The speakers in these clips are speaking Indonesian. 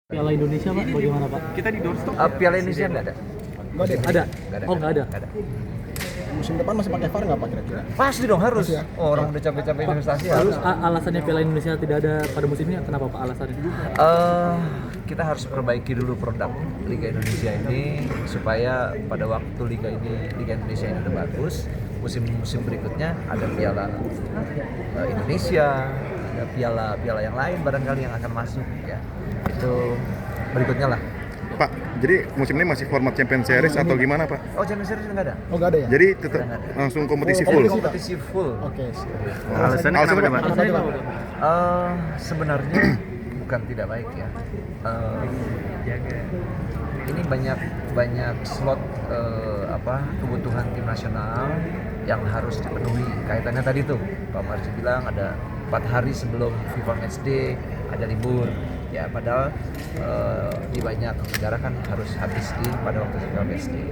Piala Indonesia Pak, bagaimana Pak? Kita di doorstop. Piala Indonesia nggak ada. Nggak ada? Oh nggak ada? Nggak ada. Musim depan masih pakai VAR nggak Pak kira-kira? Pasti dong harus. Harus ya? Oh, orang udah capek-capek investasi Lalu harus. alasannya Piala Indonesia tidak ada pada musim ini kenapa Pak alasannya? Kita harus perbaiki dulu produk Liga Indonesia ini supaya pada waktu Liga Indonesia ini udah bagus, musim-musim berikutnya ada Piala Indonesia, ada piala yang lain barangkali yang akan masuk ya. Itu berikutnya lah. Pak, jadi musim ini masih format Champions Series atau gimana Pak? Oh, Champions Series nggak ada. Oh nggak ada ya? Jadi tetap Nggak ada. langsung kompetisi Oh, full. Kompetisi full. Oke. Alasannya kenapa Pak? Alasannya Pak? apa? Sebenarnya bukan tidak baik ya. Ini banyak slot kebutuhan tim nasional yang harus dipenuhi. Kaitannya tadi tuh Pak Marji bilang ada 4 hari sebelum FIFA Matchday ada libur. Ya padahal di banyak negara kan harus habis pada waktu FIFA Matchday.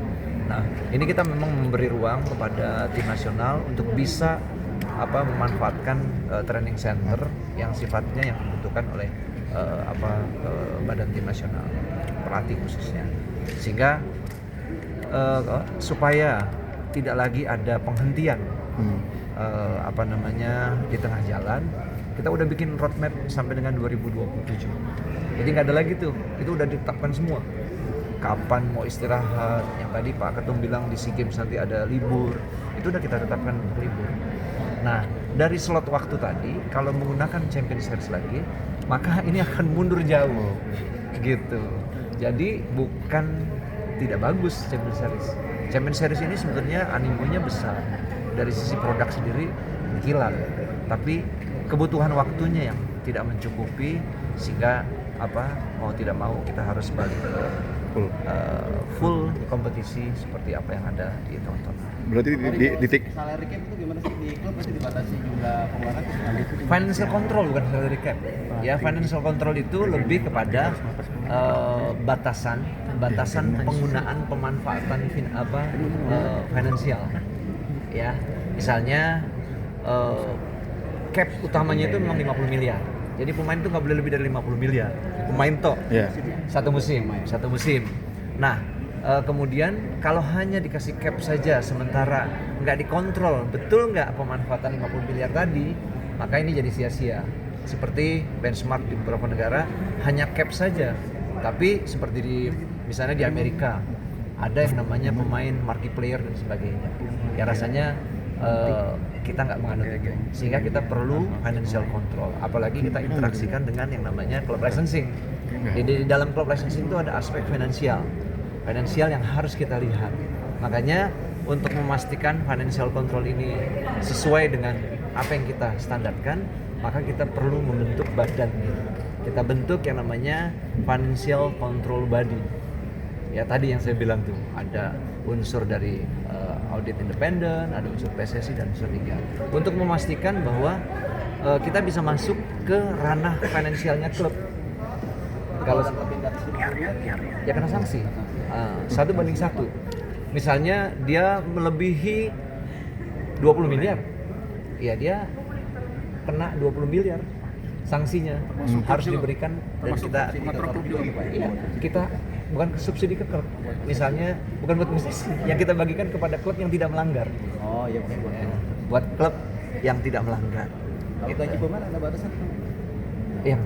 Nah ini kita memang memberi ruang kepada tim nasional untuk bisa memanfaatkan training center yang sifatnya yang dibutuhkan oleh badan tim nasional, pelatih khususnya, sehingga supaya tidak lagi ada penghentian di tengah jalan. Kita udah bikin roadmap sampai dengan 2027. Jadi nggak ada lagi tuh, itu udah ditetapkan semua. Kapan mau istirahat? Yang tadi Pak Ketum bilang di SEA Games nanti ada libur, itu udah kita tetapkan libur. Nah, dari slot waktu tadi, kalau menggunakan Champions Series lagi, maka ini akan mundur jauh, gitu. Jadi bukan tidak bagus Champions Series. Champions Series ini sebenarnya animonya besar, dari sisi produk sendiri kilat, tapi kebutuhan waktunya yang tidak mencukupi sehingga mau tidak mau kita harus balik ke full kompetisi seperti apa yang ada di tonton. Berarti di Salary cap itu gimana sih di klub pasti dibatasi jumlah pengeluaran gitu? Financial control bukan salary cap. Ya, financial control itu lebih kepada batasan penggunaan pemanfaatan finansial. Ya, misalnya cap utamanya itu memang 50 miliar. Jadi pemain itu nggak boleh lebih dari 50 miliar. Pemain toh. Yeah. Satu musim. Nah, kemudian kalau hanya dikasih cap saja sementara nggak dikontrol betul nggak pemanfaatan 50 miliar tadi, maka ini jadi sia-sia. Seperti benchmark di beberapa negara hanya cap saja, tapi seperti misalnya di Amerika ada yang namanya pemain marquee player dan sebagainya. Ya rasanya kita nggak menganut itu, sehingga kita perlu financial control. Apalagi kita interaksikan dengan yang namanya club licensing. Di dalam club licensing itu ada aspek finansial yang harus kita lihat. Makanya untuk memastikan financial control ini sesuai dengan apa yang kita standarkan, maka kita perlu membentuk badan. Kita bentuk yang namanya financial control body. Ya tadi yang saya bilang tuh ada unsur dari audit independen, ada unsur PSSI dan unsur Liga untuk memastikan bahwa kita bisa masuk ke ranah finansialnya klub. Kalau ya kena sanksi 1:1. Misalnya dia melebihi 20 miliar, ya dia kena 20 miliar sanksinya harus diberikan dan kita bukan subsidi ke klub, misalnya bukan buat bisnis yang kita bagikan kepada klub yang tidak melanggar. Oh iya benar. Buat klub yang tidak melanggar. Kalau gaji pemain ada batasan? Iya.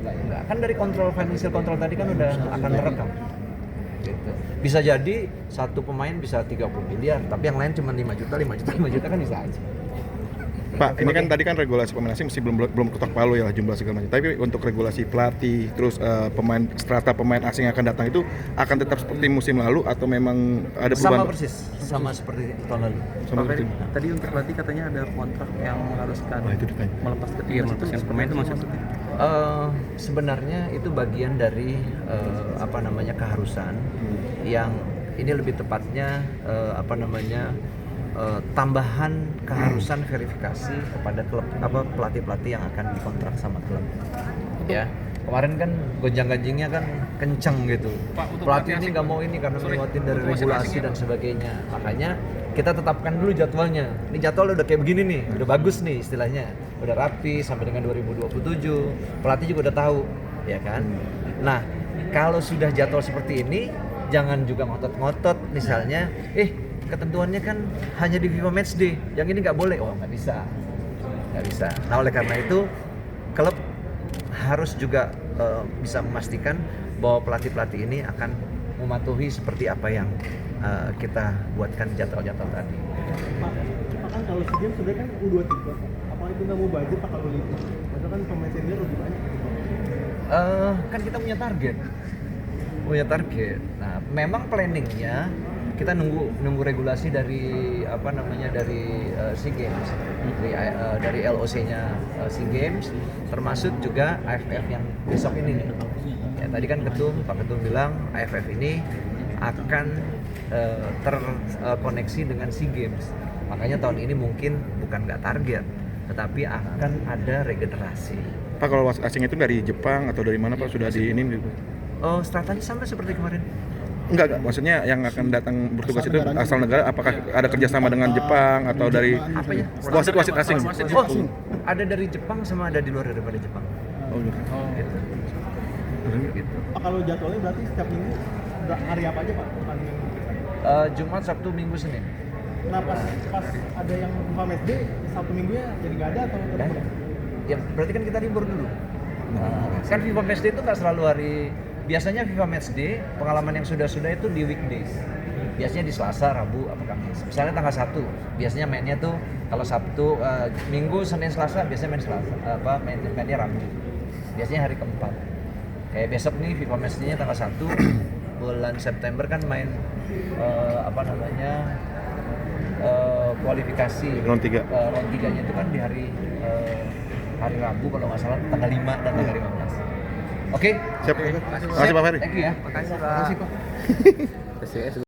Enggak. Kan dari kontrol financial control tadi kan udah akan terekam. Gitu. Bisa jadi satu pemain bisa 30 miliar, tapi yang lain cuma 5 juta kan bisa aja. Pak, ini kan tadi kan regulasi pemain asing masih belum ketok palu ya jumlah segala macam. Tapi untuk regulasi pelatih, terus strata pemain asing yang akan datang itu akan tetap seperti musim lalu atau memang ada perubahan? Sama persis, sama seperti tahun lalu. Tadi untuk pelatih katanya ada kontrak yang mengharuskan itu ditanya. melepas yang pemain itu maksudnya? Sebenarnya itu bagian dari keharusan yang ini lebih tepatnya tambahan keharusan verifikasi kepada klub pelatih-pelatih yang akan dikontrak sama klub. Ya, kemarin kan gonjang-ganjingnya kan kenceng gitu. Pelatih ini nggak mau ini karena melewati dari regulasi dan sebagainya. Makanya kita tetapkan dulu jadwalnya. Ini jadwal udah kayak begini nih, udah bagus nih istilahnya, udah rapi sampai dengan 2027. Pelatih juga udah tahu, ya kan. Nah, Kalau sudah jadwal seperti ini, jangan juga ngotot-ngotot. Misalnya, ketentuannya kan hanya di FIFA Matchday, yang ini nggak boleh. Oh, nggak bisa. Nah, oleh karena itu, klub harus juga bisa memastikan bahwa pelatih-pelatih ini akan mematuhi seperti apa yang kita buatkan jadwal-jadwal tadi. Pak kan kalau SEA Games sebenarnya kan U23 Pak. Apa itu nggak mau budget Pak kalau itu? Maksudnya kan pemain senior lebih banyak gitu Pak. Kan kita punya target. Nah, memang planningnya kita nunggu regulasi dari SEA Games, dari LOC-nya SEA Games, termasuk juga AFF yang besok ini. Ya, tadi kan Pak Ketum bilang AFF ini akan terkoneksi dengan SEA Games. Makanya tahun ini mungkin bukan nggak target, tetapi akan ada regenerasi. Pak, kalau wasit asing itu dari Jepang atau dari mana Pak sudah di ini? Stratanya sama seperti kemarin. Enggak, maksudnya yang akan datang bertugas itu asal negara, apakah ada kerjasama dengan Jepang atau dari Apanya? wasit asing? Ada dari Jepang sama ada di luar daripada Jepang. Oh, gitu. Gitu. Pak kalau jadwalnya berarti setiap minggu hari apa aja Pak pertandingan? Jumat, Sabtu, Minggu, Senin. Nah pas ada yang FIFA Matchday, Sabtu minggunya jadi nggak ada atau tetap ada? Ya berarti kan kita libur dulu. Kan FIFA Matchday itu nggak selalu hari. Biasanya FIFA Matchday pengalaman yang sudah itu di weekdays. Biasanya di Selasa, Rabu, atau Kamis. Misalnya tanggal 1, biasanya mainnya tuh kalau Sabtu, Minggu, Senin, Selasa biasanya main Selasa. Mainnya Rabu. Biasanya hari keempat. Kayak besok nih FIFA Matchday-nya tanggal 1 bulan September kan main kualifikasi Round 3. Round 3-nya itu kan di hari Rabu kalau nggak salah tanggal 5 dan tanggal 15. Oke. Siap. Terima kasih Pak Ferry. Thank you ya. Makasih Pak. SCS